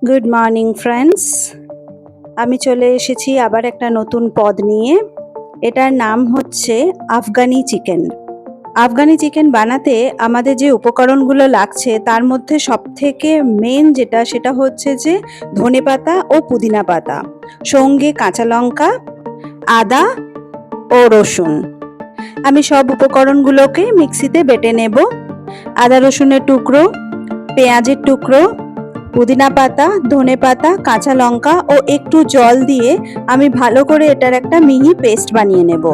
Good morning friends. আমি চলে এসেছি আবার একটা নতুন পদ নিয়ে। এটার নাম হচ্ছে আফগানি চিকেন। আফগানি চিকেন বানাতে আমাদের যে উপকরণগুলো লাগছে তার মধ্যে সবথেকে মেন সেটা হচ্ছে যে ধনেপাতা ও পুদিনা পাতা, সঙ্গে কাঁচা লঙ্কা, আদা ও রসুন। আমি সব উপকরণগুলোকে মিক্সিতে বেটে নেব। আদা রসুনের টুকরো, পেঁয়াজের টুকরো, পুদিনা পাতা, ধনেপাতা, কাঁচা লঙ্কা ও একটু জল দিয়ে আমি ভালো করে এটার একটা মিহি পেস্ট বানিয়ে নেব।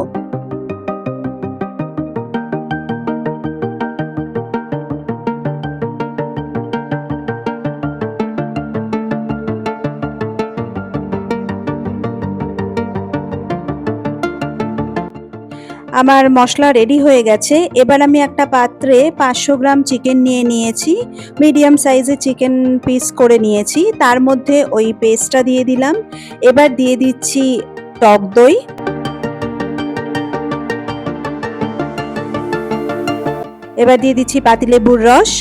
আমার মশলা রেডি হয়ে গেছে। এবার আমি একটা পাত্রে 500 গ্রাম চিকেন নিয়ে নিয়েছি, মিডিয়াম সাইজের চিকেন পিস করে নিয়েছি। তার মধ্যে ওই পেস্টটা দিয়ে দিলাম। এবার দিয়ে দিচ্ছি টক দই, এবার দিয়ে দিচ্ছি পাতিলেবুর রস।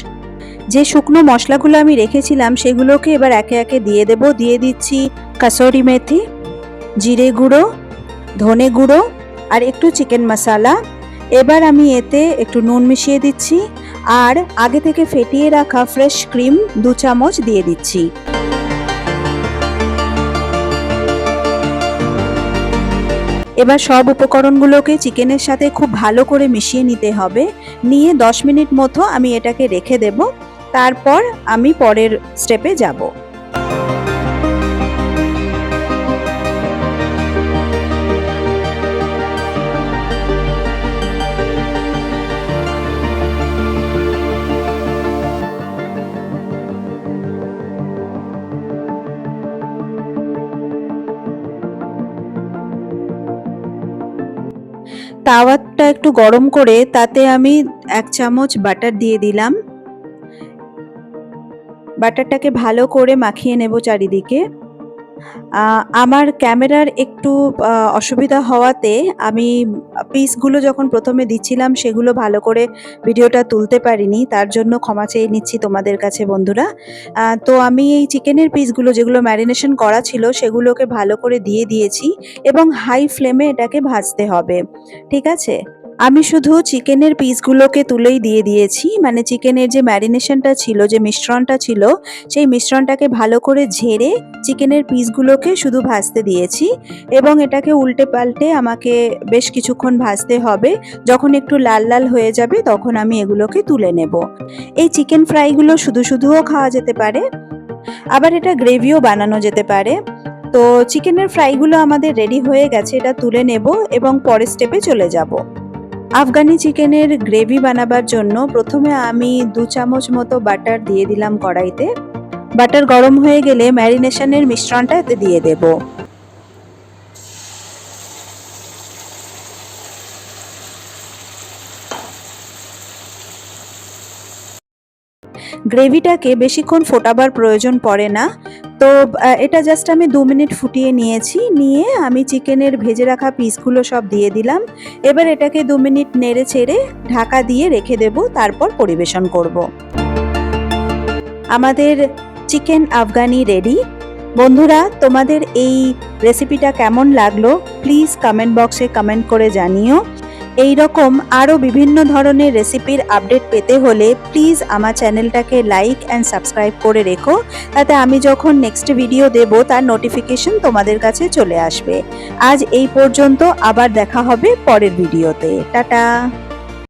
যে শুকনো মশলাগুলো আমি রেখেছিলাম সেগুলোকে এবার একে একে দিয়ে দেব। দিয়ে দিচ্ছি কাসুরি মেথি, জিরে গুঁড়ো, ধনে গুঁড়ো আর একটু চিকেন মশলা। এবার আমি এতে একটু নুন মিশিয়ে দিচ্ছি আর আগে থেকে ফেটিয়ে রাখা ফ্রেশ ক্রিম 2 চামচ দিয়ে দিচ্ছি। এবার সব উপকরণগুলোকে চিকেনের সাথে খুব ভালো করে মিশিয়ে নিতে হবে। নিয়ে 10 মিনিট মতো আমি এটাকে রেখে দেব। তারপর আমি পরের স্টেপে যাব। তাওয়াটা একটু গরম করে তাতে আমি 1 চামচ বাটার দিয়ে দিলাম। বাটারটাকে ভালো করে মাখিয়ে নেব চারিদিকে। আমার ক্যামেরার একটু অসুবিধা হওয়াতে আমি পিসগুলো যখন প্রথমে দিচ্ছিলাম সেগুলো ভালো করে ভিডিওটা তুলতে পারিনি, তার জন্য ক্ষমা চেয়ে নিচ্ছি তোমাদের কাছে বন্ধুরা। তো আমি এই চিকেনের পিসগুলো যেগুলো ম্যারিনেশন করা ছিল সেগুলোকে ভালো করে দিয়ে দিয়েছি এবং হাই ফ্লেমে এটাকে ভাজতে হবে, ঠিক আছে? আমি শুধু চিকেনের পিসগুলোকে তুলেই দিয়ে দিয়েছি, মানে চিকেনের যে ম্যারিনেশনটা ছিল, যে মিশ্রণটা ছিল, সেই মিশ্রণটাকে ভালো করে ঝেড়ে চিকেনের পিসগুলোকে শুধু ভাজতে দিয়েছি এবং এটাকে উল্টে পাল্টে আমাকে বেশ কিছুক্ষণ ভাজতে হবে। যখন একটু লাল লাল হয়ে যাবে তখন আমি এগুলোকে তুলে নেব। এই চিকেন ফ্রাইগুলো শুধু শুধুও খাওয়া যেতে পারে, আবার এটা গ্রেভিও বানানো যেতে পারে। তো চিকেনের ফ্রাইগুলো আমাদের রেডি হয়ে গেছে, এটা তুলে নেব এবং পরের স্টেপে চলে যাব। আফগানি চিকেনের গ্রেভি বানাবার জন্য প্রথমে আমি 2 চামচ মতো বাটার দিয়ে দিলাম কড়াইতে। বাটার গরম হয়ে গেলে ম্যারিনেশনের মিশ্রণটা এতে দিয়ে দেব। গ্রেভিটাকে বেশিক্ষণ ফোটাবার প্রয়োজন পড়ে না। তো এটা জাস্ট আমি 2 মিনিট ফুটিয়ে নিয়েছি। নিয়ে আমি চিকেনের ভেজে রাখা পিসগুলো সব দিয়ে দিলাম। এবার এটাকে 2 মিনিট নেড়ে চেড়ে ঢাকা দিয়ে রেখে দেব, তারপর পরিবেশন করব। আমাদের চিকেন আফগানি রেডি। বন্ধুরা, তোমাদের এই রেসিপিটা কেমন লাগলো প্লিজ কমেন্ট বক্সে কমেন্ট করে জানিও। এই রকম আরও বিভিন্ন ধরনের রেসিপির আপডেট পেতে হলে প্লিজ আমার চ্যানেলটাকে লাইক অ্যান্ড সাবস্ক্রাইব করে রেখো, তাতে আমি যখন নেক্সট ভিডিও দেব তার নোটিফিকেশন তোমাদের কাছে চলে আসবে। আজ এই পর্যন্ত, আবার দেখা হবে পরের ভিডিওতে। টাটা।